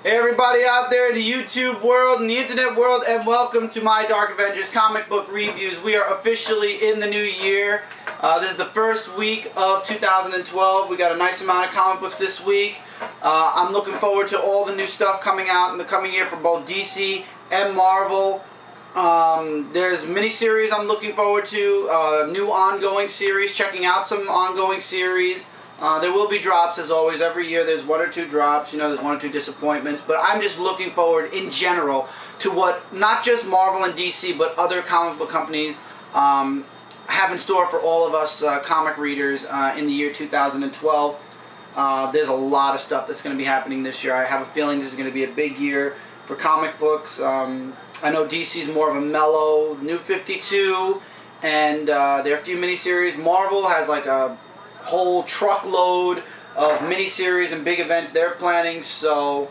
Hey everybody out there in the YouTube world and the internet world, and welcome to my Dark Avengers comic book reviews. We are officially in the new year. This is the first week of 2012. We got a nice amount of comic books this week. I'm looking forward to all the new stuff coming out in the coming year for both DC and Marvel. There's miniseries I'm looking forward to, new ongoing series, checking out some ongoing series. There will be drops, as always. Every year there's one or two drops, there's one or two disappointments, but I'm just looking forward in general to what not just Marvel and DC but other comic book companies have in store for all of us comic readers in the year 2012. There's a lot of stuff that's going to be happening this year. I have a feeling this is going to be a big year for comic books. I know DC's more of a mellow New 52, and there are a few miniseries. Marvel has like a whole truckload of miniseries and big events they're planning, so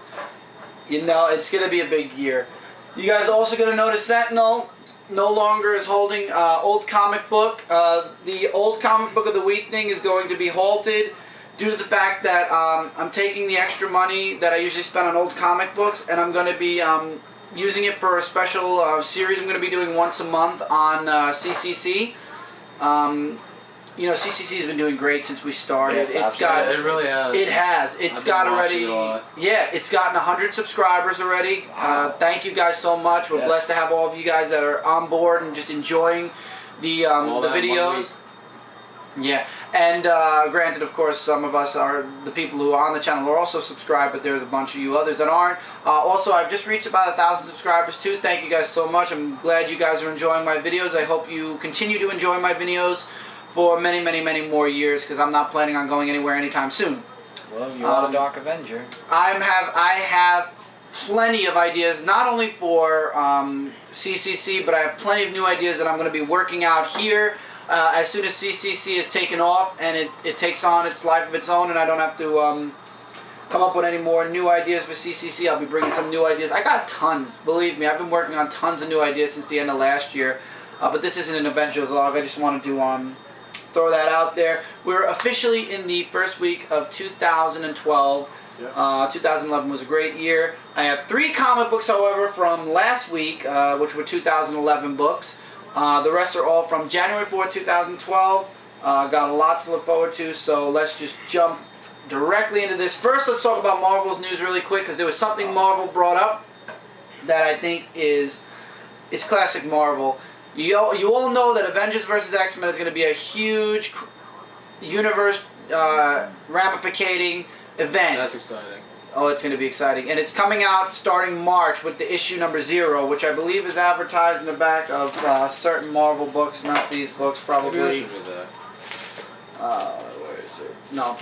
it's going to be a big year. You guys are also going to notice Sentinel no longer is holding old comic book. The old comic book of the week thing is going to be halted due to the fact that I'm taking the extra money that I usually spend on old comic books, and I'm going to be using it for a special series I'm going to be doing once a month on CCC. CCC has been doing great since we started. Yes, it really has. It has. It's got already. It's gotten 100 subscribers already. Wow. Thank you guys so much. We're blessed to have all of you guys that are on board and just enjoying the videos. Yeah, and granted, of course, some of us are the people who are on the channel are also subscribed, but there's a bunch of you others that aren't. Also, I've just reached about 1,000 subscribers too. Thank you guys so much. I'm glad you guys are enjoying my videos. I hope you continue to enjoy my videos for many, many, many more years, because I'm not planning on going anywhere anytime soon. Well, you are a Dark Avenger. I have plenty of ideas, not only for CCC, but I have plenty of new ideas that I'm going to be working out here. As soon as CCC is taken off and it takes on its life of its own, and I don't have to come up with any more new ideas for CCC, I'll be bringing some new ideas. I got tons, believe me. I've been working on tons of new ideas since the end of last year. But this isn't an Avengers log. I just wanted to throw that out there. We're officially in the first week of 2012. Yep. 2011 was a great year. I have 3 comic books, however, from last week, which were 2011 books. The rest are all from January 4th, 2012. Got a lot to look forward to, so let's just jump directly into this. First, let's talk about Marvel's news really quick, because there was something Marvel brought up that I think it's classic Marvel. You all know that Avengers vs. X-Men is going to be a huge universe ramificating event. That's exciting. Oh, it's going to be exciting. And it's coming out starting March with the issue number 0, which I believe is advertised in the back of certain Marvel books, not these books, probably. Maybe I should do that. Where is it? No,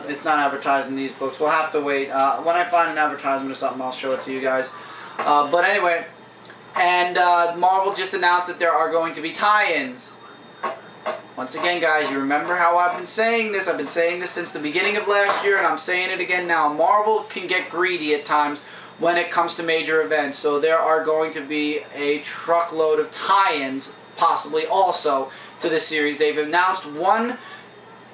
it's not advertised in these books. We'll have to wait. When I find an advertisement or something, I'll show it to you guys. But anyway, and Marvel just announced that there are going to be tie-ins. Once again, guys, you remember how I've been saying this? I've been saying this since the beginning of last year, and I'm saying it again now. Marvel can get greedy at times when it comes to major events. So there are going to be a truckload of tie-ins, possibly also, to this series. They've announced one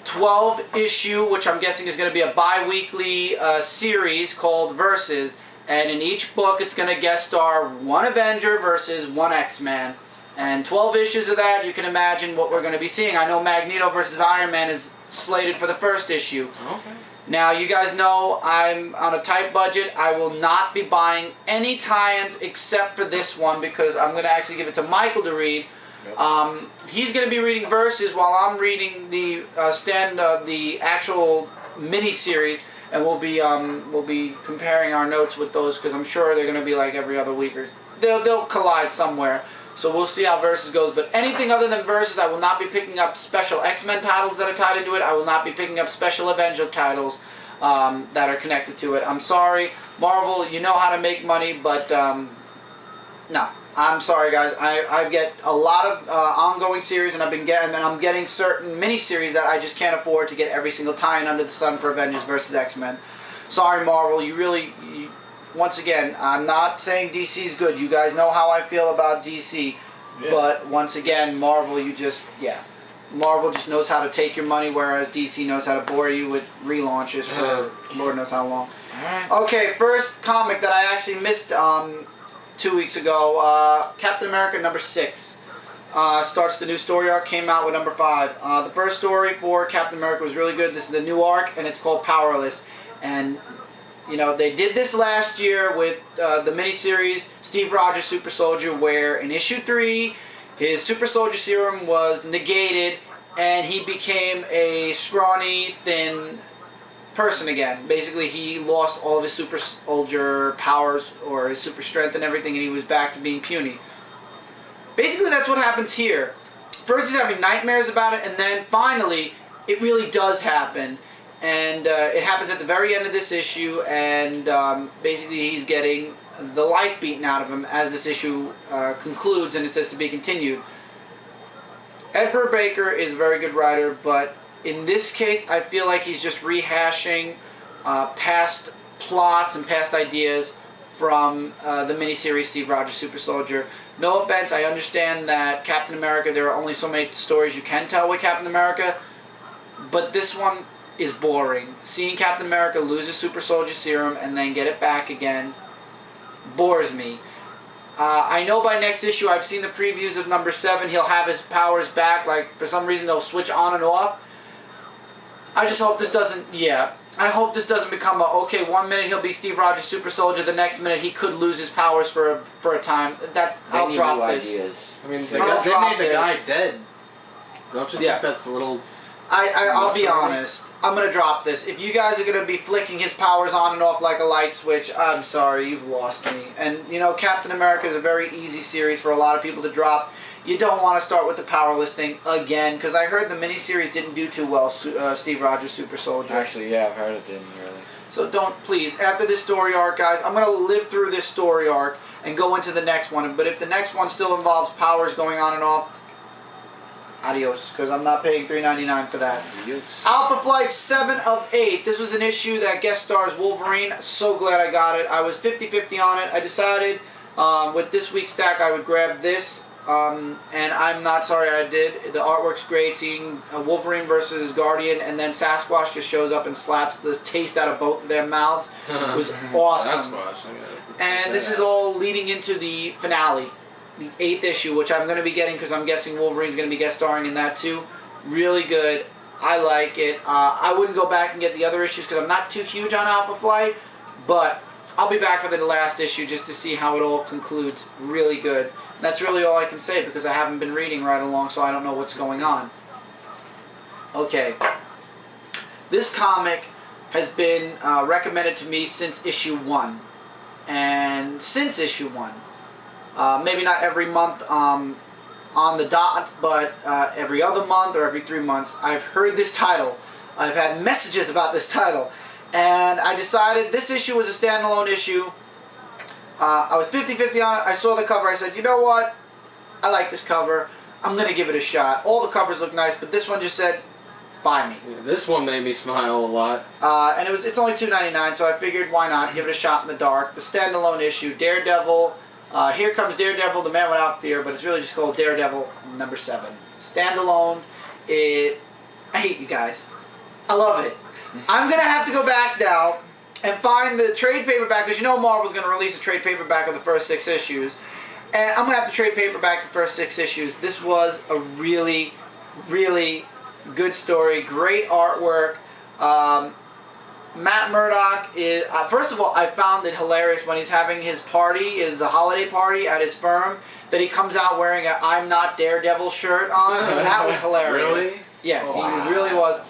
12-issue, which I'm guessing is going to be a bi-weekly series called Versus. And in each book, it's going to guest star one Avenger versus one X-Man. And 12 issues of that, you can imagine what we're going to be seeing. I know Magneto versus Iron Man is slated for the first issue. Okay. Now, you guys know I'm on a tight budget. I will not be buying any tie-ins except for this one, because I'm going to actually give it to Michael to read. Yep. He's going to be reading Versus while I'm reading the the actual mini-series. And we'll be comparing our notes with those, because I'm sure they're going to be like every other week, or they'll collide somewhere. So we'll see how Versus goes. But anything other than Versus, I will not be picking up special X-Men titles that are tied into it. I will not be picking up special Avenger titles that are connected to it. I'm sorry, Marvel. You know how to make money, but no. I'm sorry, guys. I get a lot of ongoing series, and I'm getting certain miniseries that I just can't afford to get every single tie-in under the sun for Avengers vs. X-Men. Sorry, Marvel. Once again, I'm not saying DC is good. You guys know how I feel about DC. Yeah. But once again, Marvel, Marvel just knows how to take your money, whereas DC knows how to bore you with relaunches for Lord knows how long. Alright. Okay, first comic that I actually missed 2 weeks ago, Captain America #6. Starts the new story arc, came out with #5. The first story for Captain America was really good. This is the new arc, and it's called Powerless. And, you know, they did this last year with the miniseries Steve Rogers Super Soldier, where in issue 3, his Super Soldier serum was negated, and he became a scrawny, thin person again. Basically, he lost all of his Super Soldier powers, or his super strength and everything, and he was back to being puny. Basically, that's what happens here. First, he's having nightmares about it, and then finally, it really does happen. And it happens at the very end of this issue, and basically, he's getting the life beaten out of him as this issue concludes, and it says to be continued. Ed Brubaker is a very good writer, but in this case, I feel like he's just rehashing past plots and past ideas from the miniseries Steve Rogers Super Soldier. No offense, I understand that Captain America, there are only so many stories you can tell with Captain America, but this one is boring. Seeing Captain America lose his Super Soldier serum and then get it back again bores me. I know by next issue, I've seen the previews of #7, he'll have his powers back, like for some reason they'll switch on and off. I just hope this doesn't, I hope this doesn't become okay, 1 minute he'll be Steve Rogers Super Soldier, the next minute he could lose his powers for a time. I'll drop this. Ideas. I mean, they made the guy dead. Don't you think that's a little... I'll be honest. I'm going to drop this. If you guys are going to be flicking his powers on and off like a light switch, I'm sorry, you've lost me. And, you know, Captain America is a very easy series for a lot of people to drop. You don't want to start with the powerless thing again, because I heard the miniseries didn't do too well, Steve Rogers Super Soldier. Actually, yeah, I've heard it didn't really. So don't, please, after this story arc, guys, I'm going to live through this story arc and go into the next one. But if the next one still involves powers going on and off, adios, because I'm not paying $3.99 for that. Adios. Alpha Flight 7 of 8. This was an issue that guest stars Wolverine. So glad I got it. I was 50-50 on it. I decided with this week's stack I would grab this. And I'm not sorry I did. The artwork's great. Seeing Wolverine versus Guardian, and then Sasquatch just shows up and slaps the taste out of both of their mouths. It was awesome. And this is all leading into the finale. The 8th issue, which I'm going to be getting because I'm guessing Wolverine's going to be guest starring in that too. Really good. I like it. I wouldn't go back and get the other issues because I'm not too huge on Alpha Flight, but I'll be back for the last issue just to see how it all concludes. Really good. And that's really all I can say because I haven't been reading right along, so I don't know what's going on. Okay. This comic has been recommended to me since issue 1. And since issue 1. Maybe not every month on the dot, but every other month or every 3 months, I've heard this title. I've had messages about this title. And I decided this issue was a standalone issue. I was 50-50 on it. I saw the cover. I said, you know what? I like this cover. I'm going to give it a shot. All the covers look nice, but this one just said, buy me. Yeah, this one made me smile a lot. And it's only $2.99, so I figured, why not? Give it a shot in the dark. The standalone issue, Daredevil. Here comes Daredevil, the man without fear, but it's really just called Daredevil #7. Standalone. I hate you guys. I love it. I'm going to have to go back now and find the trade paperback, because you know Marvel's going to release a trade paperback of the first 6 issues. And I'm going to have to trade paperback the first 6 issues. This was a really, really good story. Great artwork. Matt Murdock is, first of all, I found it hilarious when he's having his party, his holiday party at his firm, that he comes out wearing a I'm Not Daredevil shirt on. And that was hilarious. Really? Yeah, Wow. he really was.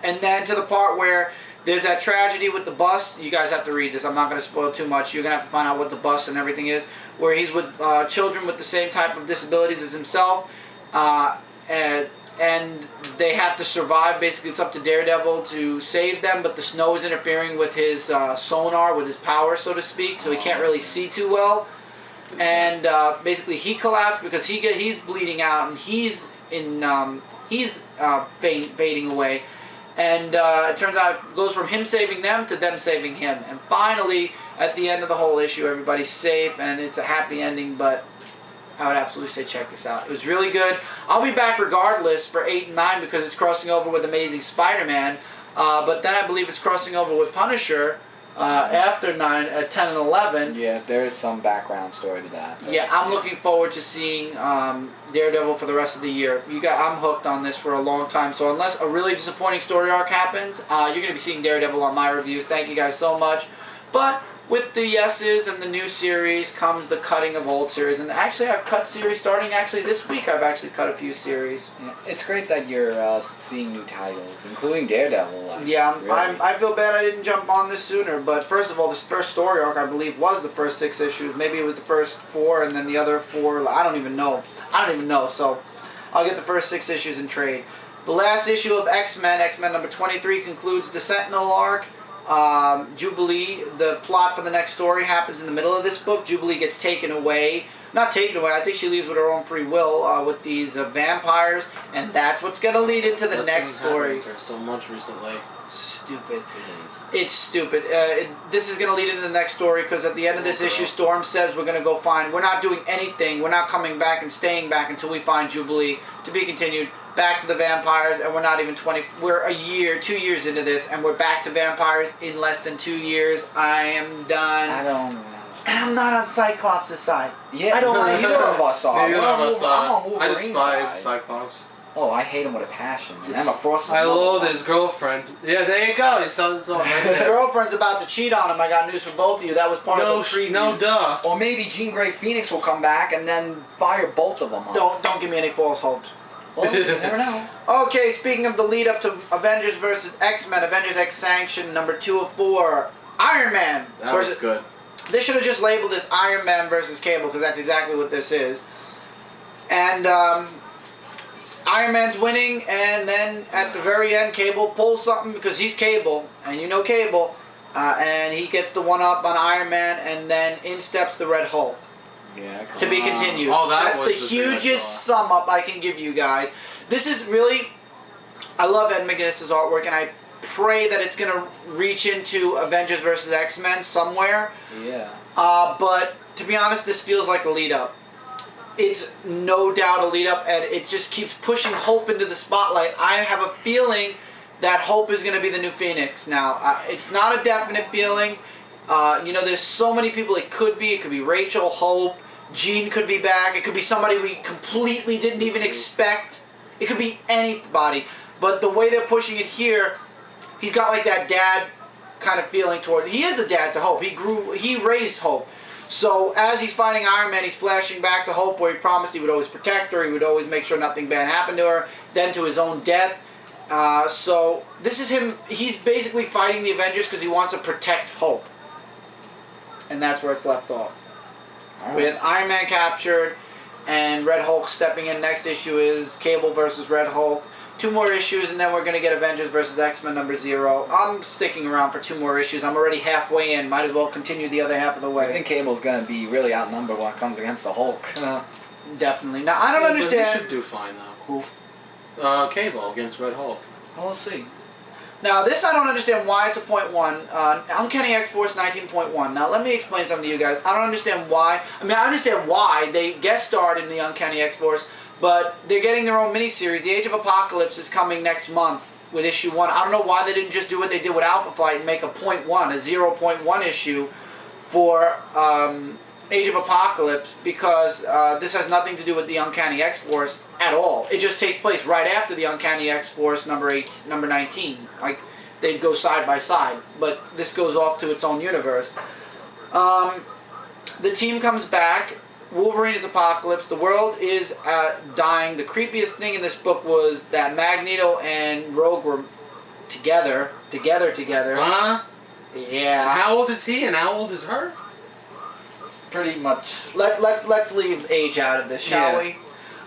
And then to the part where there's that tragedy with the bus. You guys have to read this. I'm not going to spoil too much. You're going to have to find out what the bus and everything is. Where he's with children with the same type of disabilities as himself. And they have to survive. Basically, it's up to Daredevil to save them, but the snow is interfering with his sonar, with his power, so to speak, so he can't really see too well. And basically, he collapsed because he's bleeding out, and he's fading away. And it turns out it goes from him saving them to them saving him. And finally, at the end of the whole issue, everybody's safe, and it's a happy ending, but I would absolutely say check this out. It was really good. I'll be back regardless for 8 and 9 because it's crossing over with Amazing Spider-Man. But then I believe it's crossing over with Punisher. after 9, 10, and 11. Yeah, there is some background story to that. Yeah, I'm looking forward to seeing Daredevil for the rest of the year. I'm hooked on this for a long time. So unless a really disappointing story arc happens, you're going to be seeing Daredevil on my reviews. Thank you guys so much. But with the yeses and the new series comes the cutting of old series. And actually, I've cut series starting this week. I've actually cut a few series. Yeah, it's great that you're seeing new titles, including Daredevil. Yeah, really. I feel bad I didn't jump on this sooner. But first of all, this first story arc, I believe, was the first 6 issues. Maybe it was the first 4 and then the other 4. I don't even know. So I'll get the first 6 issues in trade. The last issue of X-Men, X-Men number 23, concludes the Sentinel arc. Jubilee, the plot for the next story happens in the middle of this book. Jubilee gets taken away. Not taken away, I think she leaves with her own free will with these vampires, and that's what's going to lead into the next story. So much recently. Stupid. It's stupid. This is going to lead into the next story because at the end of this issue, Storm says we're going to go find. We're not doing anything. We're not coming back and staying back until we find Jubilee. To be continued. Back to the vampires, and we're not even 20. We're 2 years into this, and we're back to vampires in less than 2 years. I am done. I don't know. And I'm not on Cyclops' side. Yeah, I don't like neither of us are. Neither of us I'm are. on I Wolverine's despise side. Cyclops. Oh, I hate him with a passion. I'm a Frost. I loathe his girlfriend. Yeah, there you go. You saw it all right His there. girlfriend's about to cheat on him. I got news for both of you. That was part of the preview. No, duh. Or maybe Jean Grey Phoenix will come back and then fire both of them up. Don't give me any false hopes. Well, you never know. Okay, speaking of the lead up to Avengers vs. X-Men, Avengers X-Sanction, number 2 of 4, Iron Man. That was good. They should have just labeled this Iron Man versus Cable because that's exactly what this is. And Iron Man's winning, and then at the very end, Cable pulls something because he's Cable, and you know Cable, and he gets the one-up on Iron Man, and then in steps the Red Hulk. Yeah. To be continued. Oh, that's the was the thing I hugest saw. sum up I can give you guys. This is really, I love Ed McGuinness's artwork, and I pray that it's going to reach into Avengers vs. X-Men somewhere. Yeah. But to be honest, this feels like a lead up. It's no doubt a lead up, and it just keeps pushing Hope into the spotlight. I have a feeling that Hope is going to be the new Phoenix now. It's not a definite feeling. There's so many people it could be. It could be Rachel, Hope, Jean could be back. It could be somebody we completely didn't even expect. It could be anybody. But the way they're pushing it here, he's got like that dad kind of feeling toward. He is a dad to Hope. He raised Hope. So as he's fighting Iron Man, he's flashing back to Hope where he promised he would always protect her. He would always make sure nothing bad happened to her. Then to his own death. So this is him. He's basically fighting the Avengers because he wants to protect Hope. And that's where it's left off. Right. With Iron Man captured and Red Hulk stepping in. Next issue is Cable versus Red Hulk. 2 more issues, and then we're going to get Avengers vs. X-Men number 0. I'm sticking around for 2 more issues. I'm already halfway in. Might as well continue the other half of the way. I think Cable's going to be really outnumbered when it comes against the Hulk. Definitely. Now, I don't understand. He should do fine, though. Who? Cable against Red Hulk. Well, we'll see. Now, this I don't understand why it's a .1. Uncanny X-Force 19.1. Now, let me explain something to you guys. I don't understand why. I mean, I understand why they guest starred in the Uncanny X-Force, but they're getting their own miniseries. The Age of Apocalypse is coming next month with issue 1. I don't know why they didn't just do what they did with Alpha Flight and make a .1, a 0.1 issue for Age of Apocalypse, because this has nothing to do with the Uncanny X-Force at all. It just takes place right after the Uncanny X-Force number 19. Like, they'd go side by side, but this goes off to its own universe. The team comes back. Wolverine is Apocalypse. The world is dying. The creepiest thing in this book was that Magneto and Rogue were together. Huh? Yeah. How old is he and how old is her? Pretty much. Let's leave age out of this, shall we? Yeah.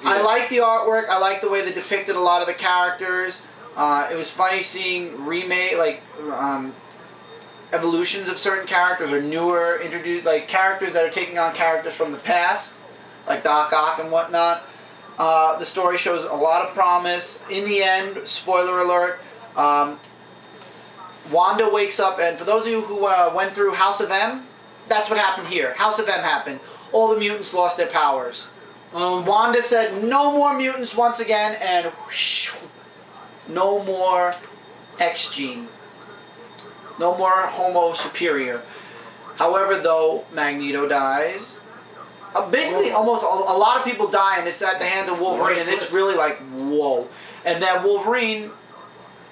I like the artwork. I like the way they depicted a lot of the characters. It was funny seeing evolutions of certain characters or newer introduced, like characters that are taking on characters from the past, like Doc Ock and whatnot. The story shows a lot of promise. In the end, spoiler alert, Wanda wakes up, and for those of you who went through House of M, that's what happened here. House of M happened. All the mutants lost their powers. Wanda said, no more mutants once again, and whoosh, no more X-Gene. No more Homo superior. However, though, Magneto dies. Basically, almost a lot of people die, and it's at the hands of Wolverine, and it's really like, whoa. And then Wolverine,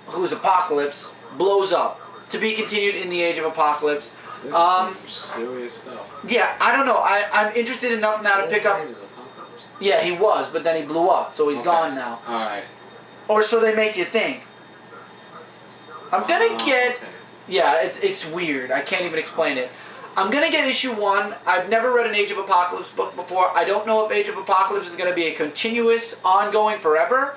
who's Apocalypse, blows up. To be continued in the Age of Apocalypse. This is some serious stuff. Yeah, I don't know. I'm interested enough now to pick up... Yeah, he was, but then he blew up, so he's gone now. Alright. Or so they make you think. I'm gonna get... Okay. Yeah, it's weird. I can't even explain it. I'm gonna get issue 1. I've never read an Age of Apocalypse book before. I don't know if Age of Apocalypse is gonna be a continuous, ongoing forever,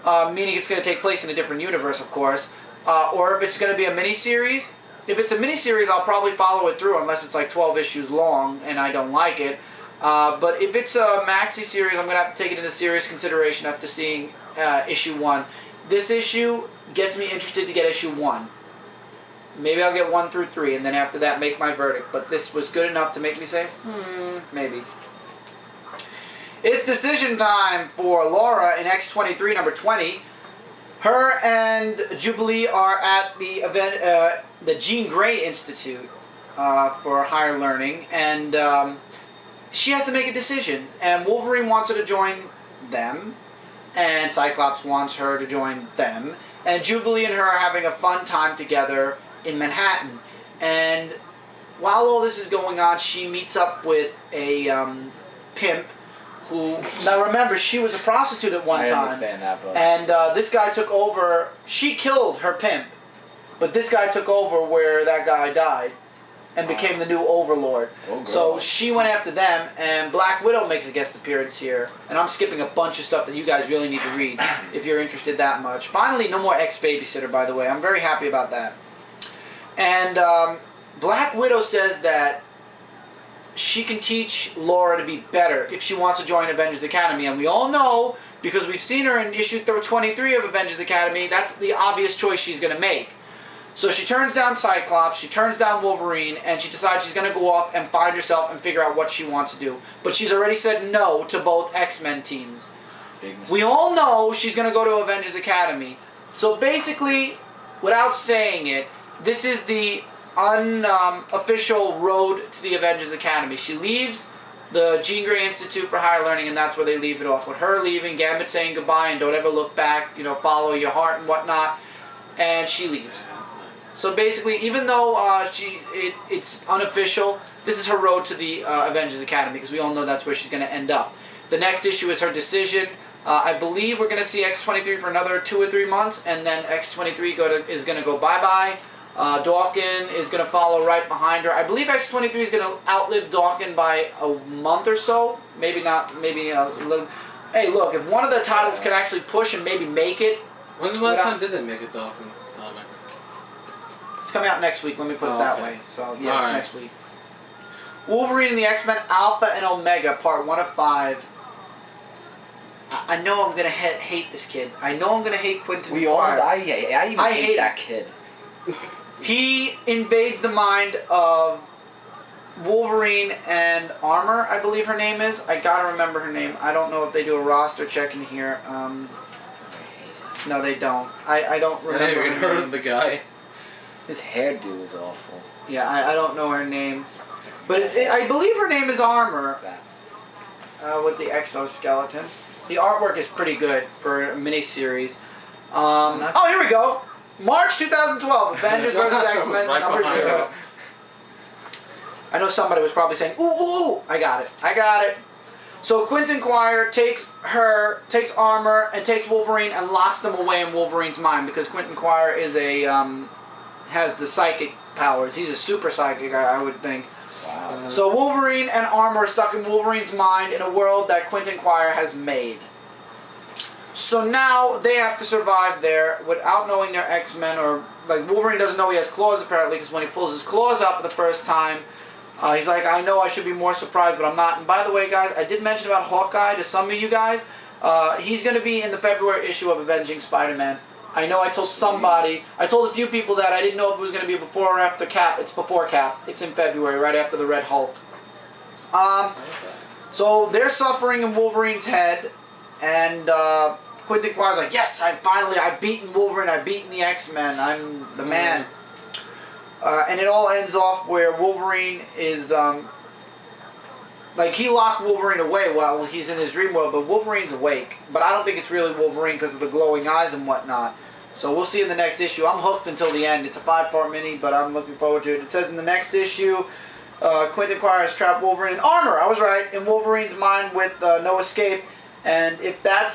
meaning it's gonna take place in a different universe, of course, or if it's gonna be a miniseries. If it's a miniseries, I'll probably follow it through unless it's like 12 issues long and I don't like it. But if it's a maxi series, I'm gonna have to take it into serious consideration after seeing issue 1. This issue gets me interested to get issue 1. Maybe I'll get 1 through 3, and then after that make my verdict. But this was good enough to make me say, maybe. It's decision time for Laura in X-23 number 20. Her and Jubilee are at the Jean Grey Institute for higher learning, and she has to make a decision. And Wolverine wants her to join them, and Cyclops wants her to join them. And Jubilee and her are having a fun time together in Manhattan, and while all this is going on, she meets up with a pimp who, now remember, she was a prostitute at one time. I understand that, but... And this guy took over. She killed her pimp, but this guy took over where that guy died and became the new overlord. Oh, so she went after them, and Black Widow makes a guest appearance here. And I'm skipping a bunch of stuff that you guys really need to read if you're interested that much. Finally, no more ex-babysitter, by the way. I'm very happy about that. And Black Widow says that she can teach Laura to be better if she wants to join Avengers Academy. And we all know, because we've seen her in issue 23 of Avengers Academy, that's the obvious choice she's going to make. So she turns down Cyclops, she turns down Wolverine, and she decides she's going to go off and find herself and figure out what she wants to do. But she's already said no to both X-Men teams. We all know she's going to go to Avengers Academy. So basically, without saying it, this is the unofficial road to the Avengers Academy. She leaves the Jean Grey Institute for Higher Learning, and that's where they leave it off. With her leaving, Gambit saying goodbye and don't ever look back, you know, follow your heart and whatnot, and she leaves. So basically, even though it's unofficial, this is her road to the Avengers Academy, because we all know that's where she's going to end up. The next issue is her decision. I believe we're going to see X-23 for another 2 or 3 months, and then X-23 is going to go bye-bye. Dawkins is going to follow right behind her. I believe X-23 is going to outlive Dawkins by a month or so. Maybe not, maybe a little... Hey, look, if one of the titles could actually push and maybe make it... When's the last time did they make a Dawkins comic? It's coming out next week, let me put it that way. So, yeah, right. Next week. Wolverine and the X-Men Alpha and Omega, part 1 of 5. I know I'm going to hate this kid. I know I'm going to hate Quentin Quire. I even hate that kid. He invades the mind of Wolverine and Armor, I believe her name is. I gotta remember her name. I don't know if they do a roster check in here. No, they don't. I don't remember. I never even heard of the guy. His hairdo is awful. Yeah, I don't know her name. But I believe her name is Armor. With the exoskeleton. The artwork is pretty good for a miniseries. Oh, here we go. March 2012, Avengers vs. X-Men, number 0. I know somebody was probably saying, ooh, ooh, ooh. I got it. So Quentin Quire takes Armor and takes Wolverine and locks them away in Wolverine's mind, because Quentin Quire is has the psychic powers. He's a super psychic, I would think. Wow. So Wolverine and Armor are stuck in Wolverine's mind in a world that Quentin Quire has made. So now they have to survive there without knowing they're X-Men, or like Wolverine doesn't know he has claws apparently, because when he pulls his claws out for the first time, he's like, I know I should be more surprised, but I'm not. And by the way, guys, I did mention about Hawkeye to some of you guys. He's going to be in the February issue of Avenging Spider-Man. I know I told somebody, I told a few people that I didn't know if it was going to be before or after Cap. It's before Cap. It's in February, right after the Red Hulk. So they're suffering in Wolverine's head, and Quentin Quire's like, yes, I've beaten Wolverine, I've beaten the X-Men, I'm the man. And it all ends off where Wolverine is, like, he locked Wolverine away while he's in his dream world, but Wolverine's awake. But I don't think it's really Wolverine because of the glowing eyes and whatnot. So we'll see in the next issue. I'm hooked until the end. It's a 5-part mini, but I'm looking forward to it. It says in the next issue, Quentin Quire has trapped Wolverine in armor. I was right. In Wolverine's mind with no escape. And if that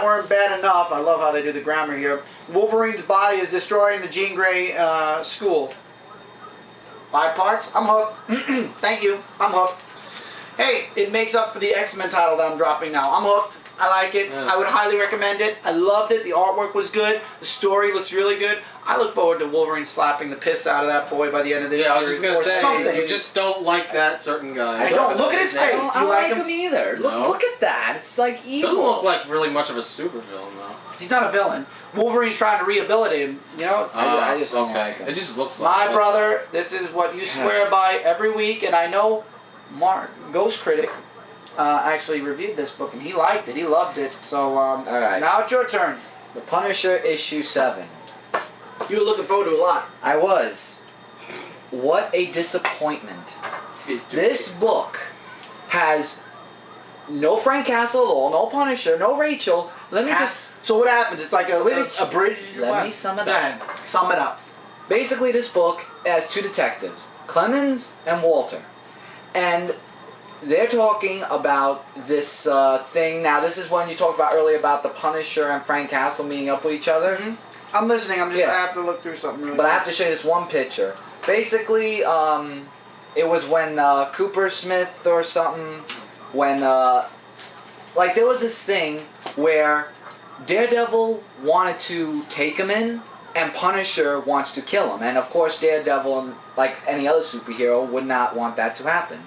weren't bad enough, I love how they do the grammar here. Wolverine's body is destroying the Jean Grey school. 5 parts? I'm hooked. Thank you. I'm hooked. Hey, it makes up for the X-Men title that I'm dropping now. I'm hooked. I like it. Yeah. I would highly recommend it. I loved it. The artwork was good. The story looks really good. I look forward to Wolverine slapping the piss out of that boy by the end of this Yeah, I was series. just gonna say, something. you just don't like that certain guy. I don't. Look at his face. I Do don't, you I don't like like him? him either. No. Look at that. It's like evil. Doesn't look like really much of a supervillain though. He's not a villain. Wolverine's trying to rehabilitate him. You know? I just don't okay. like him. It just looks like My brother, this is what you swear by every week, and I know Mark, Ghost Critic, actually reviewed this book, and he liked it. He loved it. So, right. now it's your turn. The Punisher issue 7. You were looking forward to a lot. I was. What a disappointment. This book has no Frank Castle at all, no Punisher, no Rachel. Let me just... So what happens? It's like a bridge. Let me sum it Go up. ahead. Sum it up. Basically, this book has 2 detectives, Clemens and Walter. And they're talking about this thing. Now, this is when you talked about earlier about the Punisher and Frank Castle meeting up with each other. Mm-hmm. I'm listening. I have to look through something really But I have to show you this one picture. Basically, it was when Cooper Smith or something, when, like, there was this thing where Daredevil wanted to take him in, and Punisher wants to kill him. And, of course, Daredevil, like any other superhero, would not want that to happen.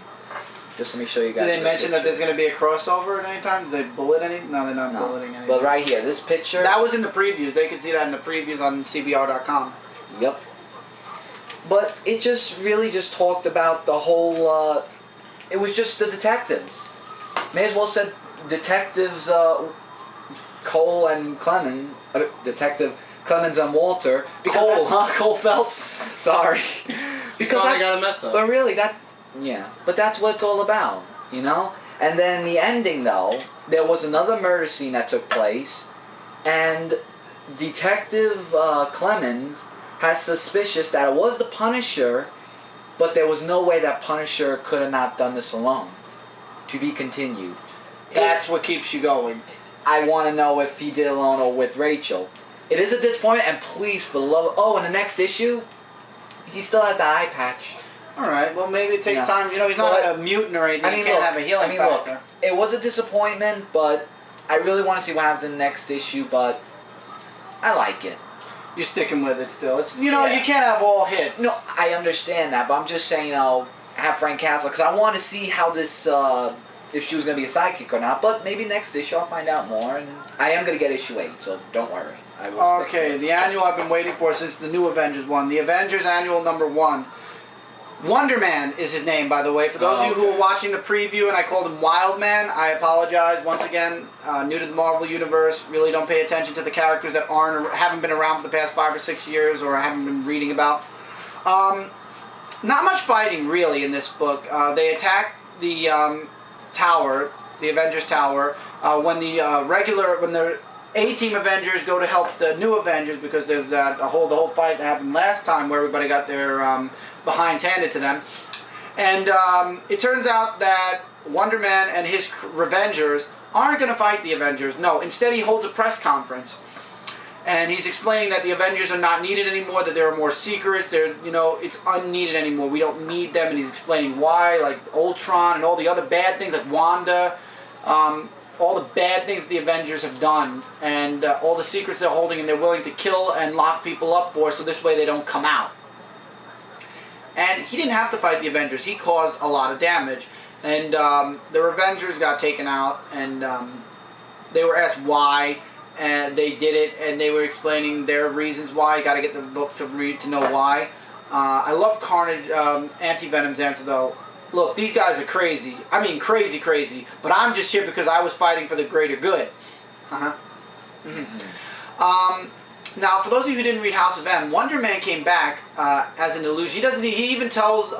Just let me show you guys. Did they mention that there's going to be a crossover at any time? Did they bullet any? No, they're not bulleting anything. But right here, this picture. That was in the previews. They could see that in the previews on CBR.com. Yep. But it just really just talked about the whole, it was just the detectives. May as well said detectives Cole and Clemens, Detective Clemens and Walter. Cole, huh? Cole Phelps. Sorry. Because I got a mess up. But really, but that's what it's all about, you know? And then the ending, though, there was another murder scene that took place, and Detective Clemens has suspicious that it was the Punisher, but there was no way that Punisher could have not done this alone. To be continued. That's what keeps you going. I want to know if he did it alone or with Rachel. It is a disappointment, and please, for the love of... Oh, in the next issue, he still has the eye patch. Alright, well maybe it takes time. You know, he's not a mutant or anything. He can't have a healing factor. Look, it was a disappointment, but I really want to see what happens in the next issue, but I like it. You're sticking with it still. It's, you know, you can't have all hits. No, I understand that, but I'm just saying, have Frank Castle, because I want to see how this, if she was going to be a sidekick or not, but maybe next issue I'll find out more, and I am going to get issue 8, so don't worry. I will stick to it. The annual I've been waiting for since the new Avengers one. The Avengers Annual #1. Wonder Man is his name, by the way. For those of you who are watching the preview and I called him Wild Man, I apologize. Once again, new to the Marvel Universe, really don't pay attention to the characters that haven't been around for the past 5 or 6 years or I haven't been reading about. Not much fighting, really, in this book. They attack the tower, the Avengers Tower, when the A-Team Avengers go to help the new Avengers because there's the whole fight that happened last time where everybody got their behinds handed to them. And it turns out that Wonder Man and his Revengers aren't going to fight the Avengers. No, instead he holds a press conference. And he's explaining that the Avengers are not needed anymore, that there are more secrets, it's unneeded anymore. We don't need them, and he's explaining why, like Ultron and all the other bad things, like Wanda, all the bad things that the Avengers have done, and all the secrets they're holding and they're willing to kill and lock people up for, so this way they don't come out. And he didn't have to fight the Avengers. He caused a lot of damage. And the Revengers got taken out, and they were asked why, and they did it, and they were explaining their reasons why. You got to get the book to read to know why. I love Carnage, Anti-Venom's answer, though. Look, these guys are crazy. I mean, crazy, crazy. But I'm just here because I was fighting for the greater good. Now, for those of you who didn't read House of M, Wonder Man came back as an illusion. He even tells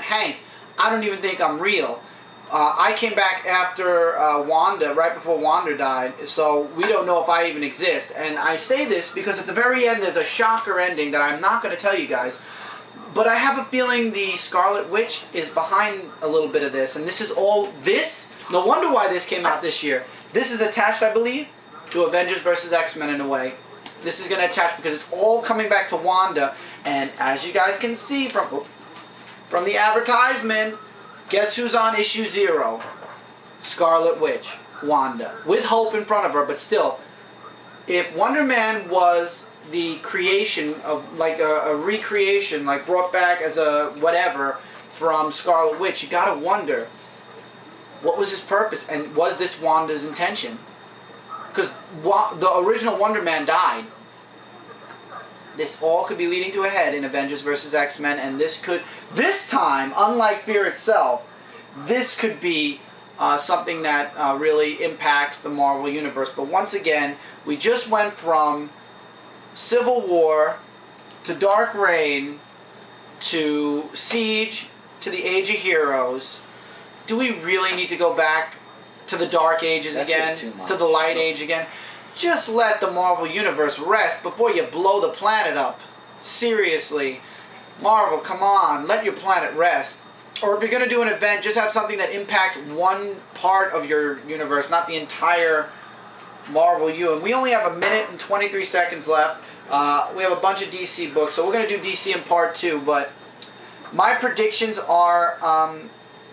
Hank, "I don't even think I'm real. I came back after Wanda, right before Wanda died, so we don't know if I even exist." And I say this because at the very end there's a shocker ending that I'm not going to tell you guys. But I have a feeling the Scarlet Witch is behind a little bit of this. And this is all this. No wonder why this came out this year. This is attached, I believe, to Avengers vs. X-Men in a way. This is going to attach because it's all coming back to Wanda. And as you guys can see from the advertisement, guess who's on issue 0? Scarlet Witch. Wanda. With Hope in front of her, but still. If Wonder Man was the creation of, like a recreation, like brought back as a whatever from Scarlet Witch, you gotta wonder, what was his purpose? And was this Wanda's intention? Because the original Wonder Man died. This all could be leading to a head in Avengers vs. X-Men, and this time, unlike Fear itself, this could be something that really impacts the Marvel Universe. But once again, we just went from Civil War to Dark Reign to Siege to the Age of Heroes. Do we really need to go back to the Dark Ages again? To the Light Age again? Just let the Marvel Universe rest before you blow the planet up. Seriously. Marvel, come on. Let your planet rest. Or if you're going to do an event, just have something that impacts one part of your universe, not the entire Marvel U. And we only have 1 minute and 23 seconds left. We have a bunch of DC books, so we're going to do DC in part 2. But my predictions are,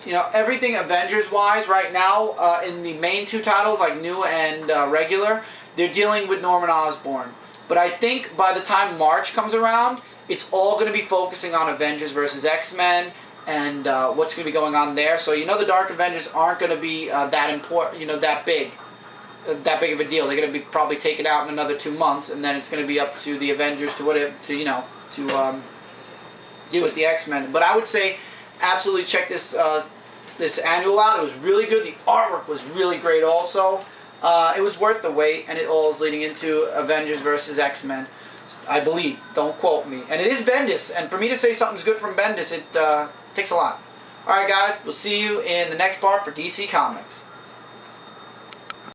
you know, everything Avengers-wise right now in the main 2 titles, like New and Regular, they're dealing with Norman Osborn. But I think by the time March comes around, it's all going to be focusing on Avengers vs. X-Men and what's going to be going on there. So you know the Dark Avengers aren't going to be that important, you know, that big of a deal. They're going to be probably taken out in another 2 months, and then it's going to be up to the Avengers to whatever, to, you know, to deal with the X-Men. But I would say absolutely check this this annual out. It was really good. The artwork was really great also. It was worth the wait, and it all is leading into Avengers vs. X-Men, I believe. Don't quote me. And it is Bendis, and for me to say something's good from Bendis, it takes a lot. Alright guys, we'll see you in the next part for DC Comics.